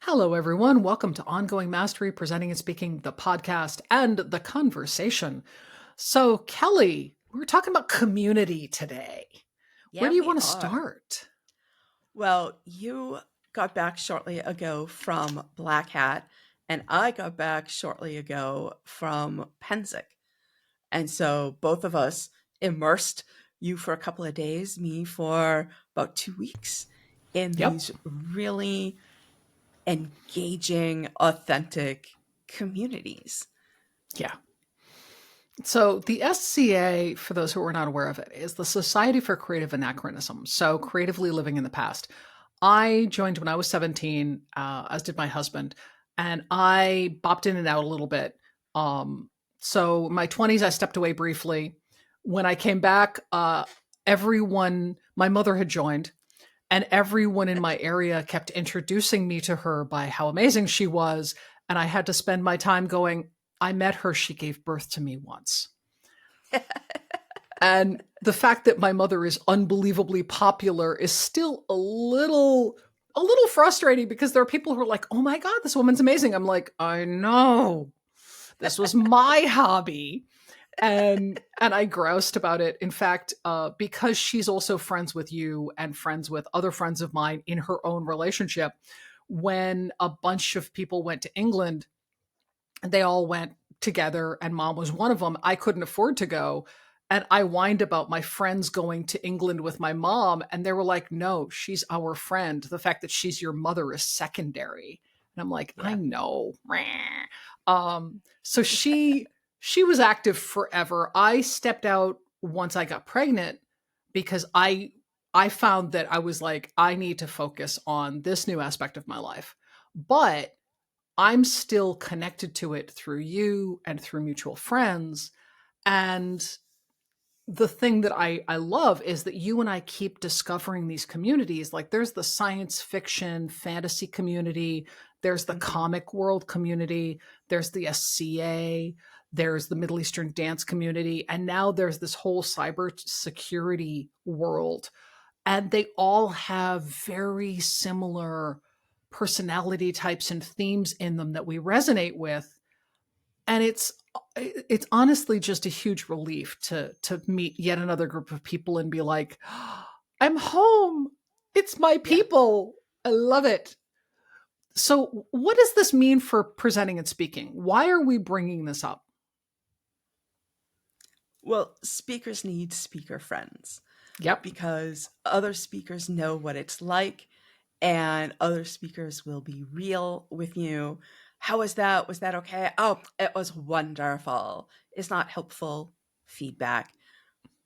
Hello, everyone. Welcome to Ongoing Mastery, presenting and speaking the podcast and the conversation. So, Kelly, we were talking about community today. Where Yeah, do you we want to are. start? Well, you got back shortly ago from Black Hat, and I got back shortly ago from Penzic. And so both of us immersed, you for a couple of days, me for about 2 weeks, in Yep. these really engaging, authentic communities. Yeah. So, the SCA, for those who are not aware of it, is the Society for Creative Anachronism. So, creatively living in the past. I joined when I was 17, as did my husband, and I bopped in and out a little bit. So, my 20s, I stepped away briefly. When I came back, my mother had joined, and everyone in my area kept introducing me to her by how amazing she was. And I had to spend my time going, I met her. She gave birth to me once. And the fact that my mother is unbelievably popular is still a little frustrating because there are people who are like, "Oh my god, this woman's amazing." I'm like, "I know. This was my hobby." And I groused about it. In fact, because she's also friends with you and friends with other friends of mine in her own relationship, when a bunch of people went to England, they all went together, and mom was one of them. I couldn't afford to go. And I whined about my friends going to England with my mom, and they were like, no, she's our friend. The fact that she's your mother is secondary. And I'm like, I Yeah. know. So she was active forever. I stepped out once I got pregnant because I found that I was like, I need to focus on this new aspect of my life. But I'm still connected to it through you and through mutual friends. And the thing that I love is that you and I keep discovering these communities. Like there's the science fiction fantasy community, there's the Mhm. comic world community, there's the SCA, there's the Middle Eastern dance community, and now there's this whole cyber security world. And they all have very similar personality types and themes in them that we resonate with. And it's honestly just a huge relief to meet yet another group of people and be like, I'm home. It's my Yeah. people. I love it. So, what does this mean for presenting and speaking? Why are we bringing this up? Well, speakers need speaker friends Yep. because other speakers know what it's like and other speakers will be real with you. How was that? Was that okay? Oh, it was wonderful. It's not helpful feedback.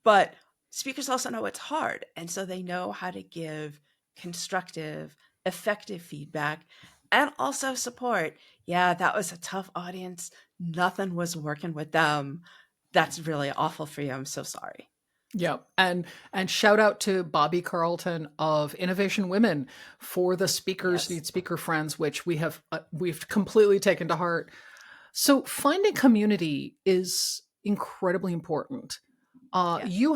But speakers also know it's hard. And so they know how to give constructive, effective feedback and also support. Yeah, that was a tough audience. Nothing was working with them. That's really awful for you. I'm so sorry. Yep. And shout out to Bobby Carlton of Innovation Women for the Speakers Yes. Need Speaker Friends, which we've completely taken to heart. So finding community is incredibly important. Yeah. You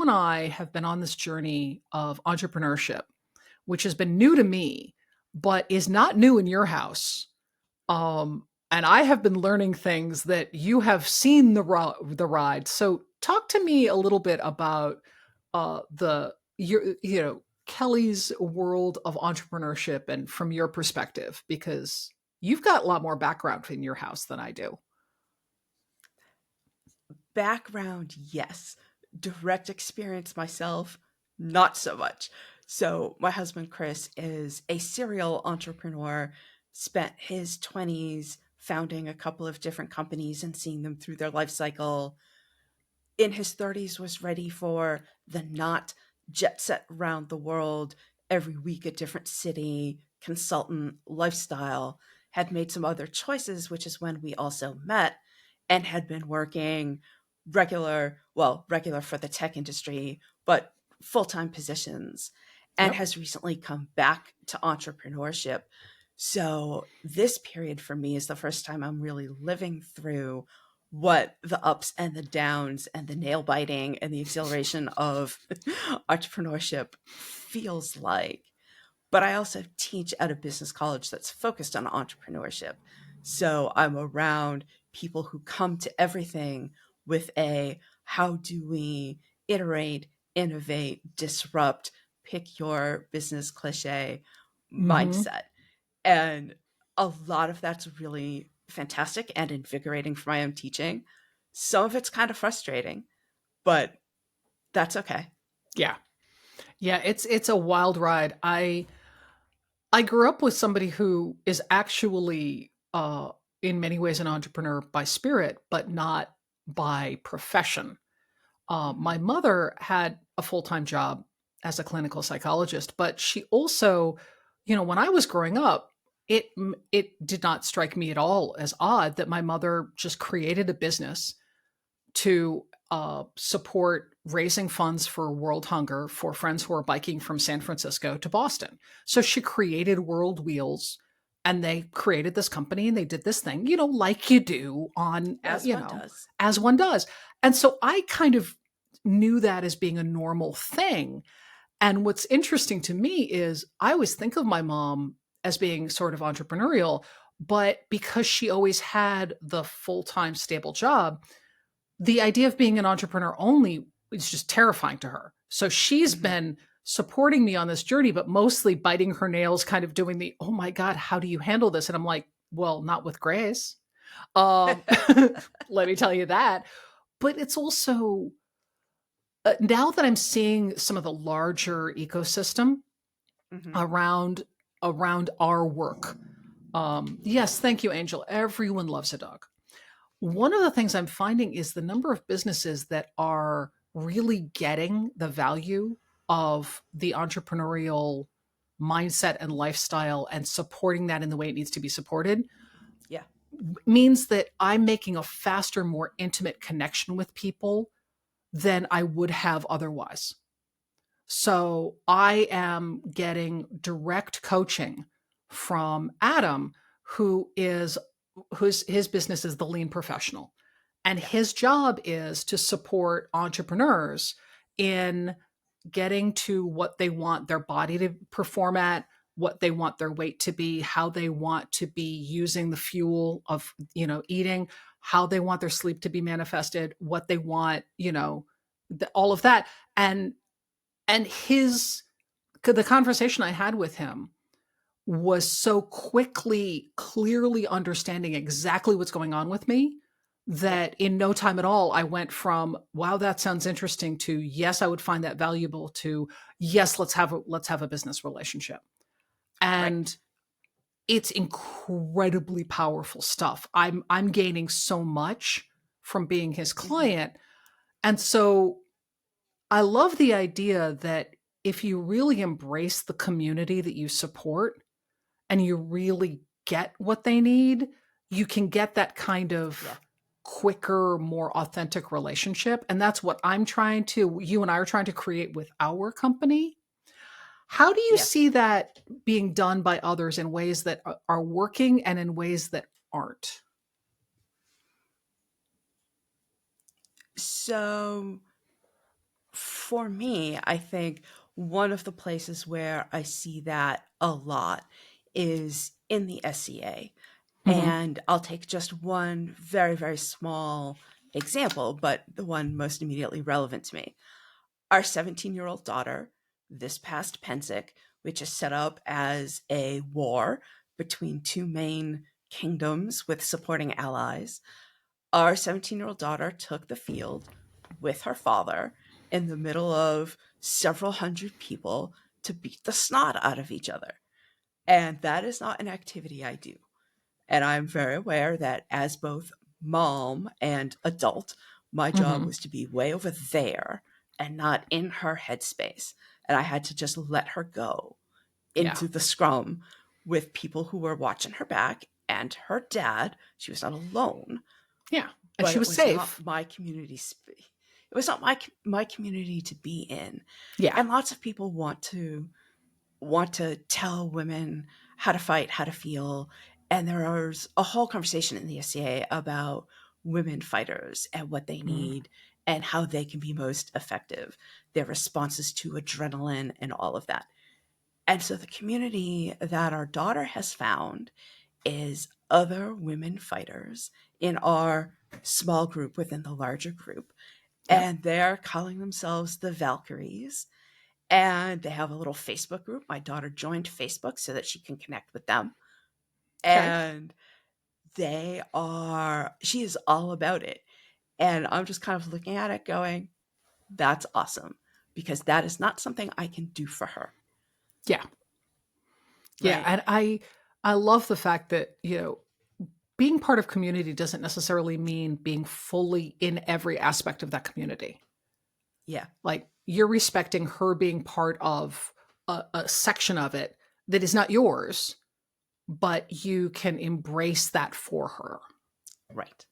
and I have been on this journey of entrepreneurship, which has been new to me, but is not new in your house. And I have been learning things that you have seen the ride. So talk to me a little bit about the your Kelly's world of entrepreneurship and from your perspective, because you've got a lot more background in your house than I do. Background, yes. Direct experience myself, not so much. So, my husband Chris is a serial entrepreneur, spent his 20s founding a couple of different companies and seeing them through their life cycle. In his 30s was ready for the not jet set around the world every week a different city consultant lifestyle. Had made some other choices, which is when we also met, and had been working regular for the tech industry, but full-time positions, and Yep. has recently come back to entrepreneurship. So this period for me is the first time I'm really living through what the ups and the downs and the nail biting and the exhilaration of entrepreneurship feels like. but I also teach at a business college that's focused on entrepreneurship. So I'm around people who come to everything with a how do we iterate, innovate, disrupt, pick your business cliche Mm-hmm. mindset. And a lot of that's really fantastic and invigorating for my own teaching. Some of it's kind of frustrating, but that's okay. Yeah. Yeah, it's a wild ride. I grew up with somebody who is actually in many ways an entrepreneur by spirit, but not by profession. Mhm. My mother had a full-time job as a clinical psychologist, but she also, when I was growing up, it did not strike me at all as odd that my mother just created a business to support raising funds for world hunger for friends who are biking from San Francisco to Boston. So she created World Wheels, and they created this company and they did this thing, like you do on, As one does. as one does. And so I kind of knew that as being a normal thing. And what's interesting to me is I always think of my mom as being sort of entrepreneurial, but because she always had the full time stable job, the idea of being an entrepreneur only is just terrifying to her. So she's Mhm. been supporting me on this journey, but mostly biting her nails, kind of doing the, oh my God, how do you handle this? And I'm like, well, not with grace. Um, let me tell you that. But it's also, now that I'm seeing some of the larger ecosystem Mhm. around our work. Yes, thank you, Angel. Everyone loves a dog. One of the things I'm finding is the number of businesses that are really getting the value of the entrepreneurial mindset and lifestyle and supporting that in the way it needs to be supported Yeah. means that I'm making a faster, more intimate connection with people than I would have otherwise. So I am getting direct coaching from Adam, who is his business is the lean professional. And Yeah. his job is to support entrepreneurs in getting to what they want their body to perform at, what they want their weight to be, how they want to be using the fuel of, eating, how they want their sleep to be manifested, what they want, all of that. And the conversation I had with him was so quickly, clearly understanding exactly what's going on with me Yeah. that in no time at all, I went from, wow, that sounds interesting to, yes, I would find that valuable to, yes, let's have a business relationship. Right. And it's incredibly powerful stuff. I'm gaining so much from being his Mhm. client. And so I love the idea that if you really embrace the community that you support and you really get what they need, you can get that kind Yeah. of quicker, more authentic relationship. And that's what you and I are trying to create with our company. How do you Yeah. see that being done by others in ways that are working and in ways that aren't? So for me, I think one of the places where I see that a lot is in the SCA. Hmm. And I'll take just one very, very small example, but the one most immediately relevant to me. Our 17-year-old daughter, this past Pensic, which is set up as a war between two main kingdoms with supporting allies, our 17-year-old daughter took the field with her father in the middle of several hundred people to beat the snot out of each other. And that is not an activity I do. And I'm very aware that as both mom and adult, my job Hmm. was to be way over there and not in her headspace. And I had to just let her go Yeah. into the scrum with people who were watching her back and her dad. She was not alone, Yeah. And but she it was was not safe. my community. It was not my community to be in. Yeah. And lots of people want to tell women how to fight, how to feel. And there's a whole conversation in the SCA about women fighters and what they Mm. need and how they can be most effective, their responses to adrenaline and all of that. And so the community that our daughter has found is other women fighters in our small group within the larger group. Yep. And they're calling themselves the Valkyries. And they have a little Facebook group. My daughter joined Facebook so that she can connect with them. Okay. And she is all about it. And I'm just kind of looking at it going, that's awesome. Because that is not something I can do for her. Yeah. Yeah. Right. And I love the fact that, being part of community doesn't necessarily mean being fully in every aspect of that community. Yeah. Like you're respecting her being part of a section of it that is not yours, but you can embrace that for her. Right.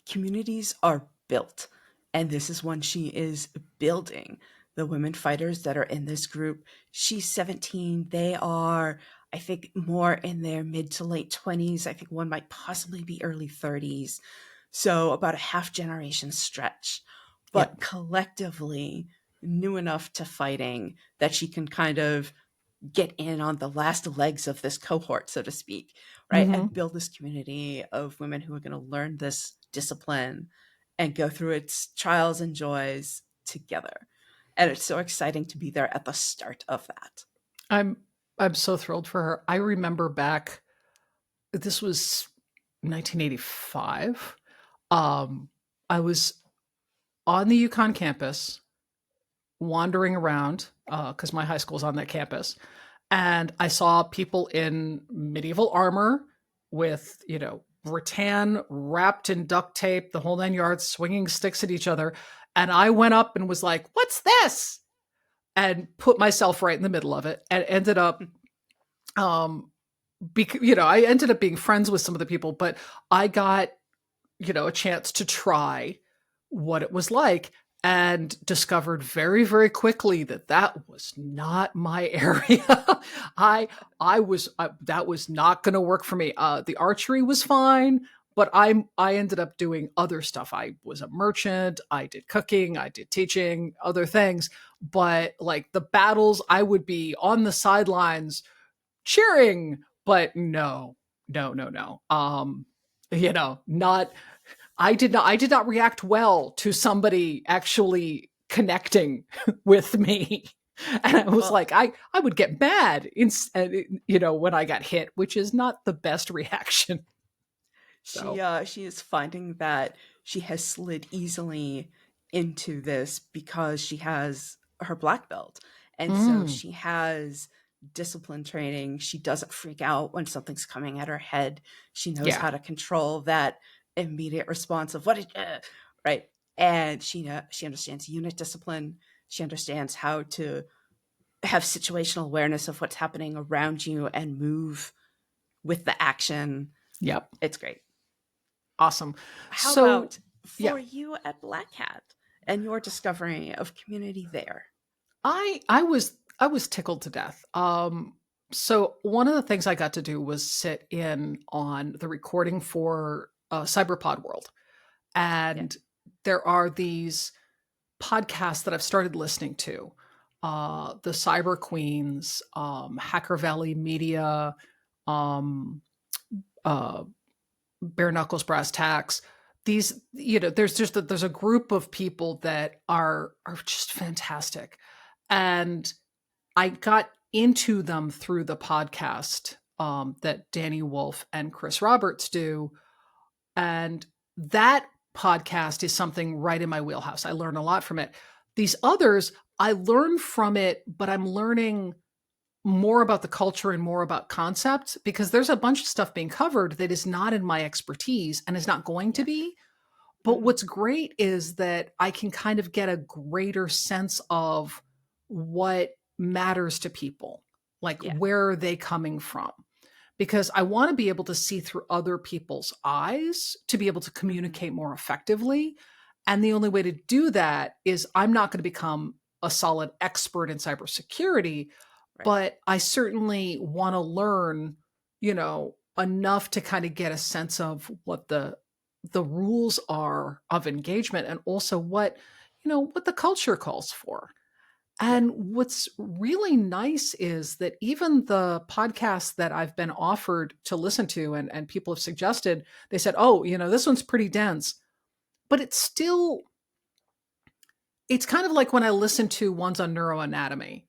Communities are built, and this is one she is building. The women fighters that are in this group, she's 17. They are, I think, more in their mid to late 20s. I think one might possibly be early 30s. So about a half generation stretch, but Yep. collectively new enough to fighting that she can kind of get in on the last legs of this cohort, so to speak, right? Mm-hmm. And build this community of women who are going to learn this discipline and go through its trials and joys together. And it's so exciting to be there at the start of that. I'm I'm so thrilled for her. I remember back, this was 1985. I was on the Yukon campus wandering around because my high school's on that campus, and I saw people in medieval armor with, rattan wrapped in duct tape, the whole 9 yards, swinging sticks at each other. And I went up and was like, "What's this?" And put myself right in the middle of it, and ended up, I ended up being friends with some of the people, but I got, a chance to try what it was like, and discovered very, very quickly that that was not my area. That was not going to work for me. The archery was fine, but I ended up doing other stuff. I was a merchant. I did cooking. I did teaching, other things. But like the battles, I would be on the sidelines cheering, but no, no, no, no. Not I did not react well to somebody actually connecting with me. And I was Well, like, I would get mad when I got hit, which is not the best reaction. So, she is finding that she has slid easily into this because she has her black belt, and so mm, she has discipline training. She doesn't freak out when something's coming at her head. She knows yeah, how to control that immediate response of what right, and she understands unit discipline. She understands how to have situational awareness of what's happening around you and move with the action. yep, It's great. awesome. How So, about yeah, for you at Black Hat and your discovery of community there? I was tickled to death. So one of the things I got to do was sit in on the recording for Cyberpod World, Yeah. and there are these podcasts that I've started listening to. The Cyber Queens, Hacker Valley Media, um, uh, Bare Knuckles Brass Tacks. These, there's a group of people that are just fantastic, and I got into them through the podcast that Danny Wolf and Chris Roberts do, and that podcast is something right in my wheelhouse. I learn a lot from it. These others, I learn from it, but I'm learning more about the culture and more about concepts, because there's a bunch of stuff being covered that is not in my expertise and is not going to Yeah. be. But Hmm. what's great is that I can kind of get a greater sense of what matters to people, like Yeah. where are they coming from? Because I want to be able to see through other people's eyes to be able to Hmm. communicate more effectively. And the only way to do that is I'm not going to become a solid expert in cybersecurity, Right. but I certainly want to learn, enough to kind of get a sense of what the rules are of engagement, and also what the culture calls for. Yeah. And what's really nice is that even the podcasts that I've been offered to listen to and people have suggested, they said, oh, this one's pretty dense, but it's kind of like when I listen to ones on neuroanatomy.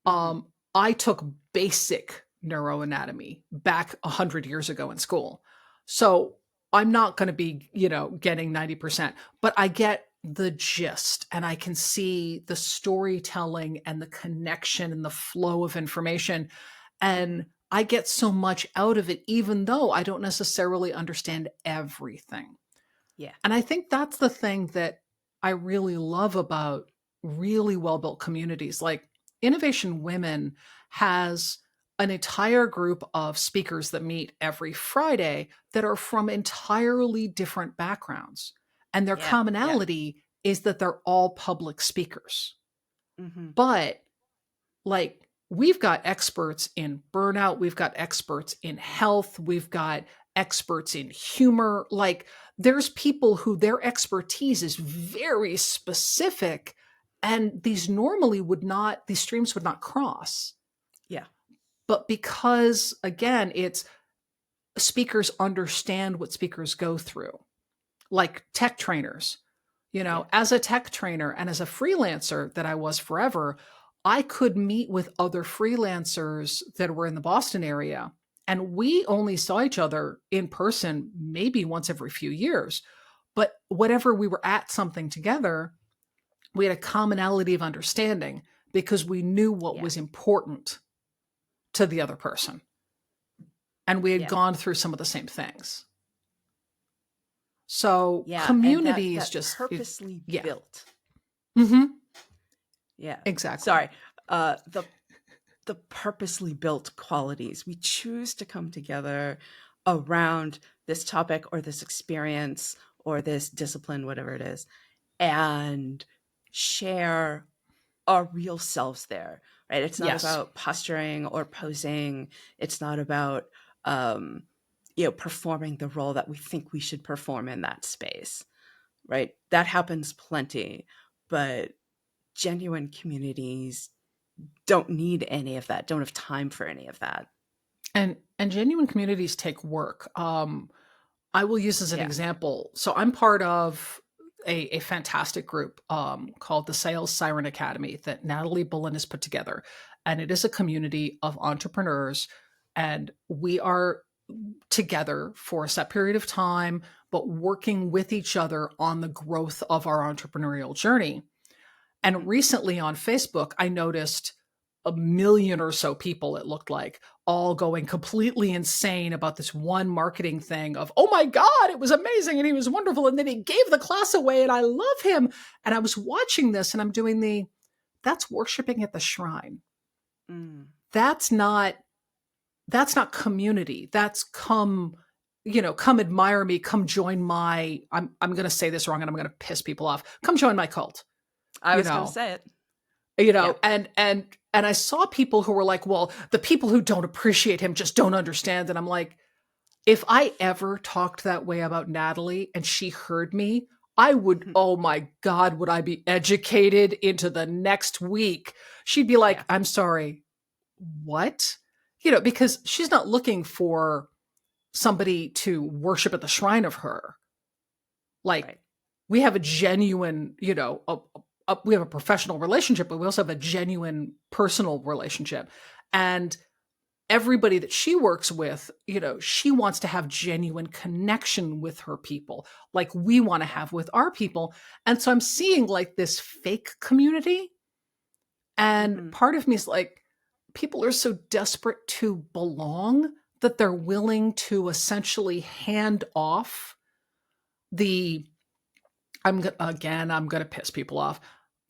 Hmm. I took basic neuroanatomy back 100 years ago in school. So I'm not going to be, getting 90%, but I get the gist and I can see the storytelling and the connection and the flow of information. And I get so much out of it, even though I don't necessarily understand everything. Yeah. And I think that's the thing that I really love about really well built communities. Like Innovation Women has an entire group of speakers that meet every Friday that are from entirely different backgrounds. And their Yeah. Yeah. commonality is that they're all public speakers. Hmm. But like we've got experts in burnout, we've got experts in health, we've got experts in humor. Like there's people who their expertise is very specific and these streams would not cross. Yeah. But because again, it's speakers understand what speakers go through, like tech trainers. Yeah. As a tech trainer and as a freelancer that I was forever, I could meet with other freelancers that were in the Boston area. And we only saw each other in person maybe once every few years. But whenever we were at something together, we had a commonality of understanding because we knew what Yeah. was important to the other person. And we had Yeah. gone through some of the same things. So Yeah. And community is that just, purposely yeah. built. Mm-hmm. Yeah. Exactly. Sorry. The purposely built qualities. We choose to come together around this topic or this experience or this discipline, whatever it is, and share our real selves there, right? It's not Yes. about posturing or posing. It's not about, performing the role that we think we should perform in that space, right? That happens plenty, but genuine communities don't need any of that, don't have time for any of that. And genuine communities take work. I will use as an Yeah. example. So I'm part of a fantastic group called the Sales Siren Academy that Natalie Bullen has put together. And it is a community of entrepreneurs. And we are together for a set period of time, but working with each other on the growth of our entrepreneurial journey. And Mhm. recently on Facebook, I noticed a million or so people, it looked like, all going completely insane about this one marketing thing of, oh my God, it was amazing and he was wonderful. And then he gave the class away and I love him. And I was watching this and I'm doing that's worshiping at the shrine. Mm. That's not community. That's come admire me, come join I'm going to say this wrong and I'm going to piss people off. Come join my cult, I you was going to know. say it. Yeah. And I saw people who were like, well, the people who don't appreciate him just don't understand. And I'm like, if I ever talked that way about Natalie and she heard me, I would, oh my God, would I be educated into the next week? She'd be like, Yeah. I'm sorry, what? Because she's not looking for somebody to worship at the shrine of her. Like, Right. we have a genuine, we have a professional relationship, but we also have a genuine personal relationship. And everybody that she works with, she wants to have genuine connection with her people, like we want to have with our people. And so I'm seeing like this fake community. And Mm-hmm. part of me is like, people are so desperate to belong that they're willing to essentially hand off the I'm going to piss people off.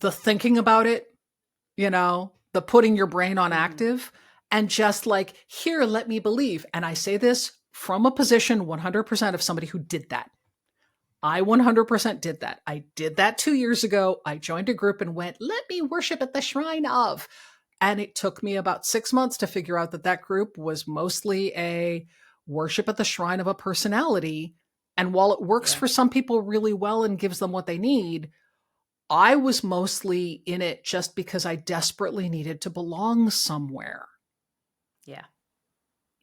The thinking about it, the putting your brain on Mm-hmm. active and just like, here, let me believe. And I say this from a position 100% of somebody who did that. I 100% did that. I did that 2 years ago. I joined a group and went, let me worship at the shrine of. And it took me about 6 months to figure out that group was mostly a worship at the shrine of a personality. And while it works Yeah. for some people really well and gives them what they need, I was mostly in it just because I desperately needed to belong somewhere. Yeah.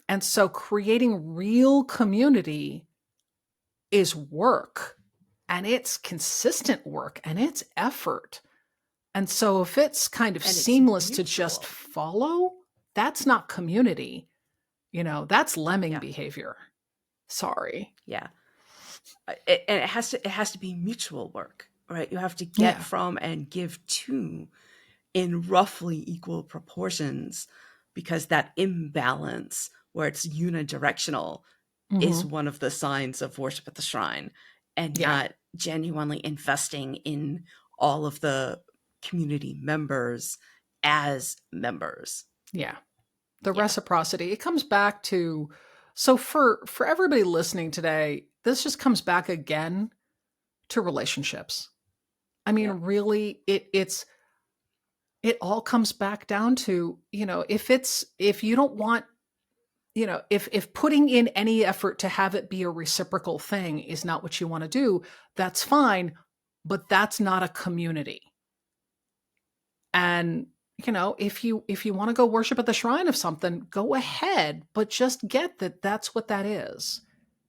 And so creating real community is work, and it's consistent work, and it's effort. And so if it's kind of And it's seamless to just mutual. follow, that's not community. That's lemming Yeah. behavior. Sorry. Yeah. And it has to be mutual work, right? You have to get Yeah. from and give to in roughly equal proportions, because that imbalance where it's unidirectional is Hmm. one of the signs of worship at the shrine, and Yeah. not genuinely investing in all of the community members as members. Yeah. The Yeah. reciprocity, it comes back to, so for everybody listening today, this just comes back again to relationships. I mean, Yep. really, it all comes back down to, if you don't want, if putting in any effort to have it be a reciprocal thing is not what you want to do, that's fine, but that's not a community. And if you want to go worship at the shrine of something, go ahead, but just get that that's what that is.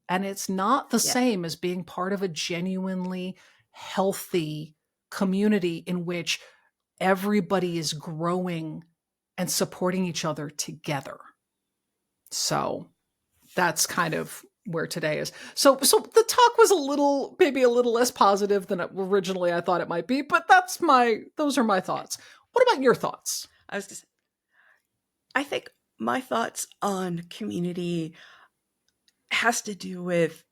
And it's not the Yeah. same as being part of a genuinely healthy community in which everybody is growing and supporting each other together. So that's kind of where today is. So the talk was maybe a little less positive than originally I thought it might be, but those are my Okay. thoughts. What about your thoughts? I was just, I think my thoughts on community has to do with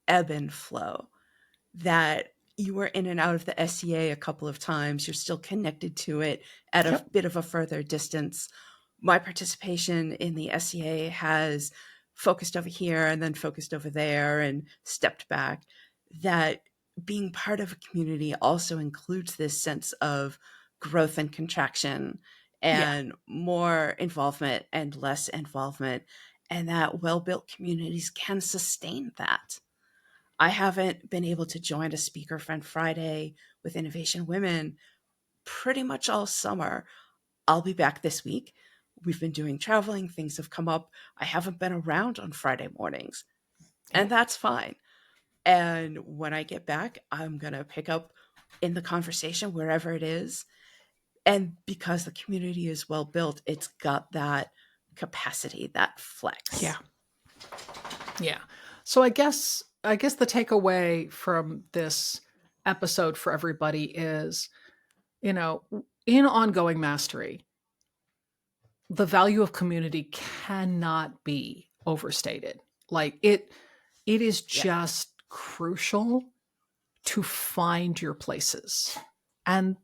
ebb and flow. That you were in and out of the SCA a couple of times, you're still connected to it at a Yep. bit of a further distance. My participation in the SCA has focused over here and then focused over there and stepped back. That being part of a community also includes this sense of growth and contraction, Yeah. and more involvement and less involvement, and that well-built communities can sustain that. I haven't been able to join a Speaker Friend Friday with Innovation Women pretty much all summer. I'll be back this week. We've been doing traveling, things have come up. I haven't been around on Friday mornings, Yeah. and that's fine. And when I get back, I'm going to pick up in the conversation wherever it is. And because the community is well built, it's got that capacity, that Yeah. flex. Yeah. So I guess the takeaway from this episode for everybody is, you know, in ongoing mastery, the value of community cannot be overstated. Like it is Yeah. just crucial to find your places. And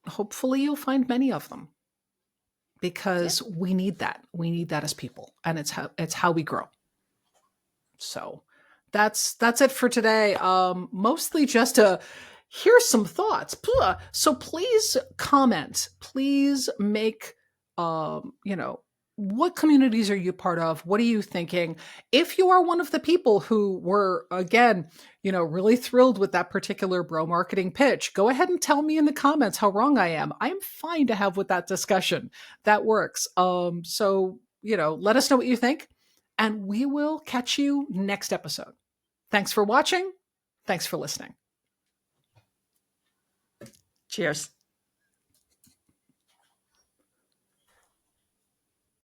hopefully you'll find many of them Yeah. because we need that. We need that as people, and it's how we grow. So that's it for today. Mostly just to hear some thoughts. So please comment. Please make what communities are you part of? What are you thinking? If you are one of the people who were, again, really thrilled with that particular bro marketing pitch, go ahead and tell me in the comments how wrong I am. I am fine to have with that discussion. That works. So let us know what you think, and we will catch you next episode. Thanks for watching. Thanks for listening. Cheers.